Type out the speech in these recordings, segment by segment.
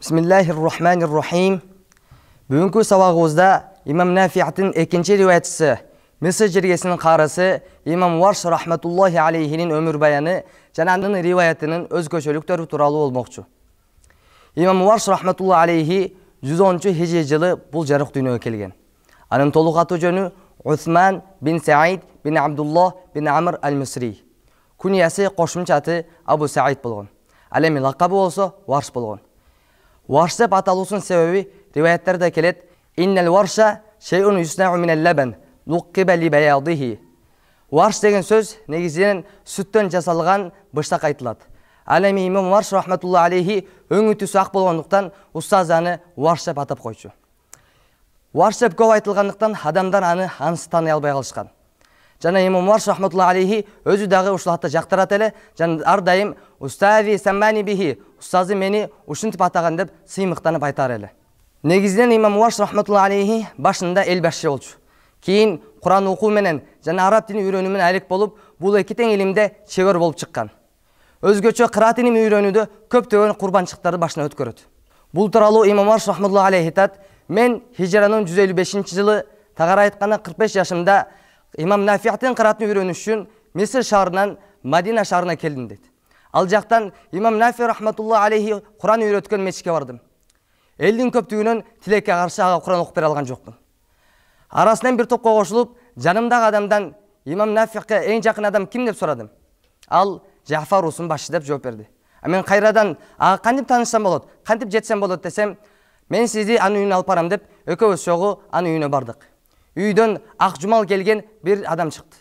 Bismillahirrahmanirrahim. Бүгінгі сабағымызда имам Нафи'тің екінші риwayatçысы, Misr jirgesinin qarası İmam Warsh rahmetullahi aleyhinin ömür bayanı jananın riwayatının öz köşölüktörü turalı olmoqçu. İmam Warsh rahmetullahi aleyhi 110 hijri жылы бұл жарық дүниеге келген. Анын толық аты жөнү Усман бин Саид бин Абдуллах бин Амр аль-Мисри. Күниясы кошумча аты Абу Саид болгон. Ал эми лакабы болсо Warsh болгон. Warsh деп аталуусунун себеби риwayattarda келет. Иннал варша шейун юснау минал лабан луқиба ли баядихи. Warsh деген сөз негизинен сүттөн жасалган быштак айтылат. Ал эми Имам Warsh рахматуллахи алейхи өңү түсү ак болгондуктан устаз аны Warsh деп атап койчу. Warsh деп көп айтылгандыктан адамдар аны ансыз тааный албай калышкан. Жана Имам Warsh рахматуллахи алейхи өзү дагы ушул атты жактырат эле, жана ар дайым устази саммани бихи, устазы мени ушинтип атаган деп сыймыктанып айтар эле. Негизинен Имам Warsh рахматуллахи алейхи башында эл башчы болчу. Кийин Куран окуу менен жана араб тилин үйрөнүү менен алек болуп, бул эки тең илимде чебер болуп чыккан. Өзгөчө кыраат илимин үйрөнүүдө көптөгөн курбанчылыктарды башына өткөрөт. Бул тууралуу Имам Warsh рахматуллахи алейхи айтат: "Мен хижранын 155-жылы тагара айтканда 45 жашымда Имам Нафи'тин кыраатын үйрөнүш үчүн Миср шаарынан Мадина шаарына келдим" дейт. Ал жактан Имам Нафи рахматуллахи алейхи Куран үйрөткөн мечитке бардым. Элдин көптүгүнөн тилекке каршы ага Куран окуп бере алган жокмун. Арасынан бир топко кошулуп, жанымдагы адамдан Имам Нафи'ке эң жакын адам ким деп сурадым. Ал Жафар Усун башы деп жооп берди. Мен кайрадан ага кантип таанышсам болот, кантип жетсем болот десем, мен сизди анын үйүнө алып барам деп экөөбүз чогуу анын үйүнө бардык. Үйдөн ак жумал келген бир адам чыкты.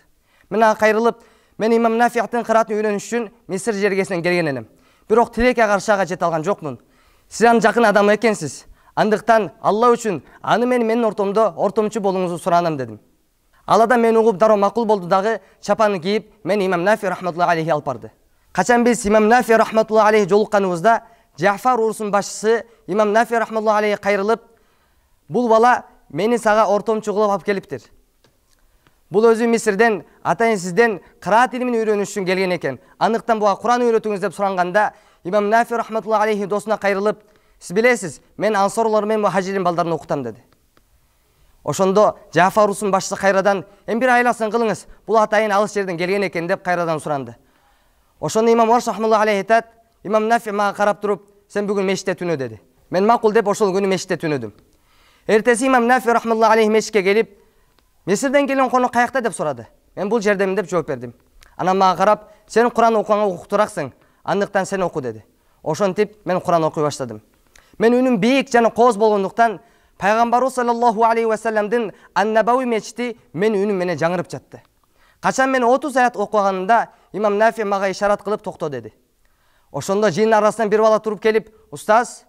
Мен ага кайрылып, мен Имам Нафи'тин кыраатын үйрөнүш үчүн Миср жергесинен келген элем. Бирок тилекке каршы ага жете алган жокмун. Сиз анын жакын адамы экенсиз. Андыктан Алла үчүн аны менин ортомдо ортомчу болуңузду суранам дедим. Ал адам мени угуп дароо макул болду дагы чапанын кийип мен Имам Нафи рахматуллахи алейхи алып барды. Качан биз Имам Нафи рахматуллахи алейхи жолукканыбызда Жафар Урусун башчысы Имам Нафи рахматуллахи алейхи кайрылып, "Бул бала мени сага ортомчу кылып алып келиптир. Бул өзү Мисирден атайын сизден кыраат илимин үйрөнүш үчүн келген экен. Андыктан буга Куран үйрөтүңүз" деп суранганда Имам Нафи рахматуллахи алейхи досуна кайрылып, "Сиз билесиз, мен ансорлор менен мухажирин балдарын окутам" деди. Ошондо Жафар Урусун башчысы кайрадан "Эми бир айласын кылыңыз, бул атайын алыс жерден келген экен" деп кайрадан суранды. Ошондо Имам Warsh рахматуллахи алейхи айтат: "Имам Нафи мага карап туруп, сен бүгүн мешитте түнө" деди. Мен макул деп ошол күнү мешитте түнөдүм. Эртеси Имам Нафи рахматуллахи алейхи мешитке келип, "Мисирден келген конок каякта" деп сурады. Мен бул жердемин деп жооп бердим. Анан мага карап, "Сен Куран окуганга укуктуураксың, андыктан сен оку" деди. Ошентип мен Куран окуй баштадым. Мен үнүм бийик жана кооз болгондуктан Пайгамбарыбыз саллаллаху алейхи ва салламдын Ан-Набави мечити мен үнүм менен жаңырып жатты. Качан мен 30 аят окуганымда Имам Нафи мага ишарат кылып токто деди. Ошондо жыйын арасынан бир бала туруп келип, "Устаз,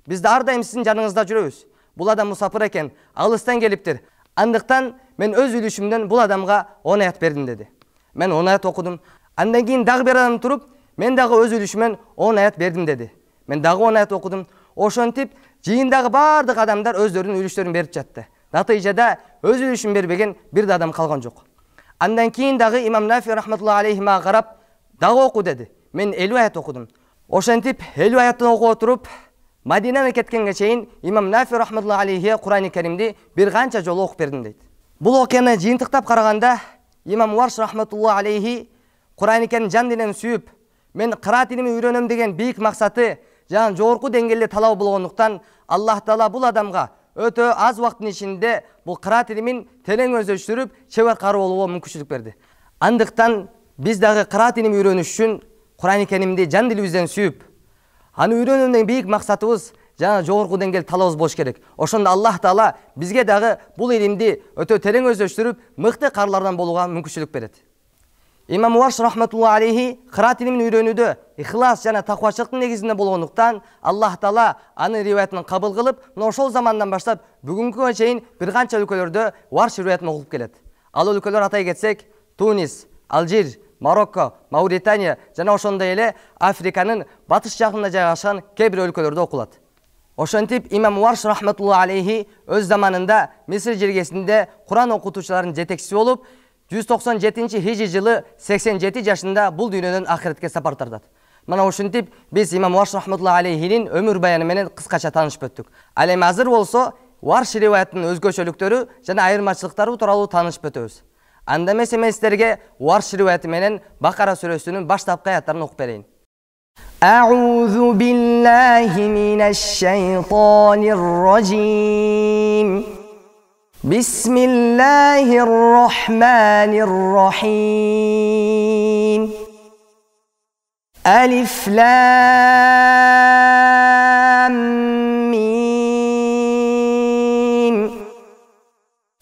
биз ар дайым сиздин жаныңызда жүрөбүз. Бул адам мусафир экен, алыстан келиптир. Андыктан мен өз үлүшүмдөн бул адамга 10 аят бердим" деди. Мен 10 аят окудум. Андан кийин дагы бир адам туруп, "Мен дагы өз үлүшүмөн 10 аят бердим" деди. Мен дагы 10 аят окудум. Ошентип жыйындагы бардык адамдар өздөрүнүн үлүштөрүн берип жатты. Натыйжада өз үлүшүн бербеген бир да адам калган жок. Андан кийин дагы Имам Нафи рахматуллахи алейхи мага карап, "Дагы оку" деди. Мен 50 аят окудум. Ошентип 50 аяттан окуп отуруп, Мадинага кеткенге чейин Имам Нафи рахматуллахи алейхи Курани Каримди бир канча жолу окуп бердим дейт. Бул окуяны жыйынтыктап караганда Имам Warsh рахматуллахи алейхи Курани Карим жан денем сүйүп, мен кыраат илимин үйрөнөм деген бийик максаты жана жогорку деңгээлде талабы болгондуктан Аллах Таала бул адамга өтө аз убакыттын ичинде бул кыраат илимин терең өздөштүрүп, чебер кароо болууга мүмкүнчүлүк берди. Андыктан биз дагы кыраат илимин үйрөнүш үчүн Курани Каримди жан дилибизден сүйүп, аны үйрөнүүнүн бийик максатыбыз жана жогорку деңгээл талабыбыз болуш керек. Ошондо Аллах Таала бизге дагы бул илимди өтө терең өздөштүрүп, мыкты карлардан болууга мүмкүнчүлүк берет. Имам Warsh рахматуллахи алейхи кыраат илимин үйрөнүүдө ихлас жана таквачылыктын негизинде болгондуктан Аллах Таала анын риwayатын кабыл кылып, ошол замандан баштап бүгүнкүгө чейин бир канча өлкөлөрдө Warsh риwayатын окуп келет. Ал өлкөлөр атай кетсек, Тунис, Алжир, Марокко, Мауритания жана ошондой эле Африканын батыш жагында жайгашкан кээ бир өлкөлөрдө окулат. Ошентип Имам Warsh рахматуллахи алейхи өз заманында Миср жергесинде Куран окутуучулардын жетекчиси болуп, 197 хижри жылы 87 жашында бул дүйнөдөн ахиретке сапар тартат. Мына ушинтип биз имам Варш рахматуллахи алейхинин өмүр баяны менен кыскача таанышып өттүк. Ал эми азыр болсо Варш риwayatынын өзгөчөлүктөрү жана айырмачылыктары тууралуу таанышып өтөбүз. Анда эмесе мен силерге Варш риwayаты менен Бакара сүрөсүнүн баштапкы аяттарын окуп берейин. А'удзу биллахи минаш шайтанир ражим. Бисмиллахир рахманир рахим. Алиф лам мим.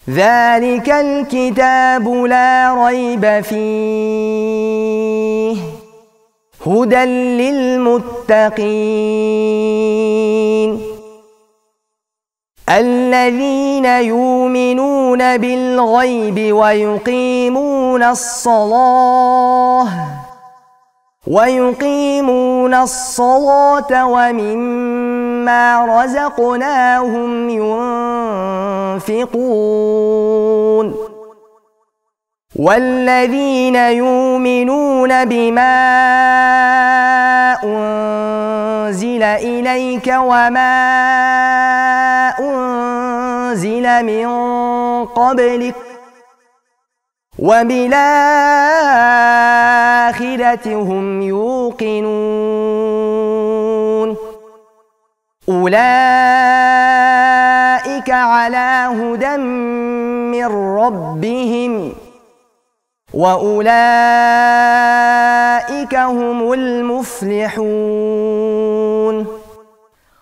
ذلك الكتاب لا ريب فيه هدى للمتقين الذين يؤمنون بالغيب ويقيمون الصلاة ومما رزقناهم ينفقون والذين يؤمنون بما أنزل إليك وما أنزل من قبلك وبالآخرة هم يوقنون أولئك على هدى من ربهم وأولئك هم المفلحون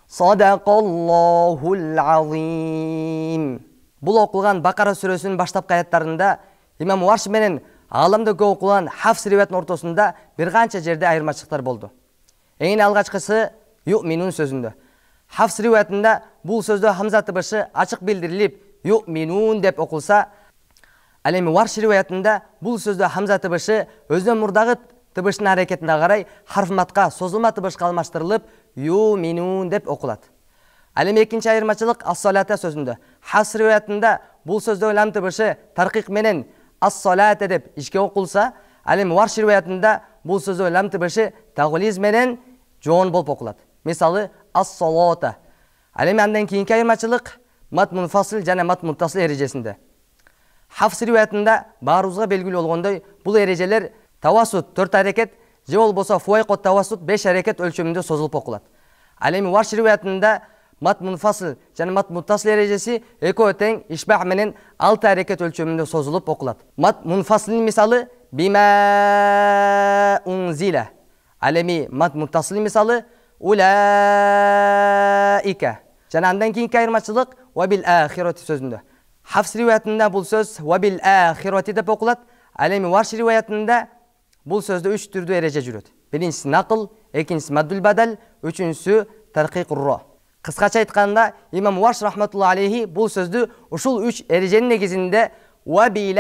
صدق الله العظيم. Бұл оқылған Бақара сүресінің баштапқы аяттарында имам Варш менен ғаламда көп оқылған Хафс риwayatының ортасында бір қанша жерде айырмашылықтар болды. Ең алғашқысы юъминун сөзінде. Хафс риwayatында бұл сөзде хамза тыбышы ашық білдіріліп юъминун деп оқылса, ал эми Варш риwayatында бұл сөзде хамза тыбышы өзінен мұрдағы тыбышының әрекетіне қарай харфматқа созылма тыбышқа алмаштырылып юъминун деп оқылады. Ал эми экинчи айырмачылык ас-салата сөзүндө. Хафс риwayatында бұл сөздө лам тыбышы тарқиқ менен ас-салата деп ишке оқылса, ал эми Варш риwayatында бұл сөздө лам тыбышы таглиз менен жоон болуп оқулат. Мисалы ас-салата. Ал эми андан кийинки айырмачылык мат мунфасил жана мат муттасил эрежесинде. Хафс риwayatында баарыбызга белгилүү болгондой, бул эрежелер тавассут 4 аракет, же болбосо фуайкот тавассут 5 аракет өлчөмүндө созулуп окулат. Ал эми Варш риwayatында мат мунфасил жана мат муттасил эрежеси экөө тең ишбах менен 6 аракет өлчөмүндө созулуп окулат. Мат мунфасилдин мисалы бима унзила. Ал эми мат муттасил мисалы улаика. Жана андан кийинки айырмачылык ва бил ахирати сөзүндө. Хафс риwayatында бұл сөз вабил ахирати деп оқылат. Ал эми Варш риwayatында бұл сөздө 3 түрдүү эреже жүрөт. Биринчиси нақл, экинчиси маддул бадал, үчүнчүсү тарқиқур ро. Кыскача айтканда, имам Варш рахматуллахи алейхи бұл сөздү ушул 3 эреженин негизинде вабил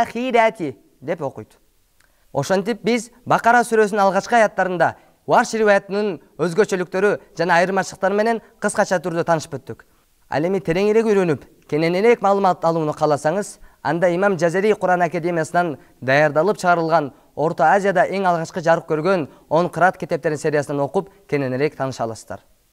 ахирати деп окуйт. Ошентип биз Бакара сүрөсүнүн алгачкы аяттарында Варш риwayatынын өзгөчөлүктөрү жана айырмачылыктары менен кыскача түрдө таанышып өттүк. Ал эми тереңирээк үйрөнүп, кененирээк маалымат алууну кааласаңыз, анда Имам Жазари Куран академиясынан даярдалып чыгарылган Орто Азияда эң алгачкы жарык көргөн 10 кыраат китептерин сериясынан окуп, кененирээк тааныша аласыздар.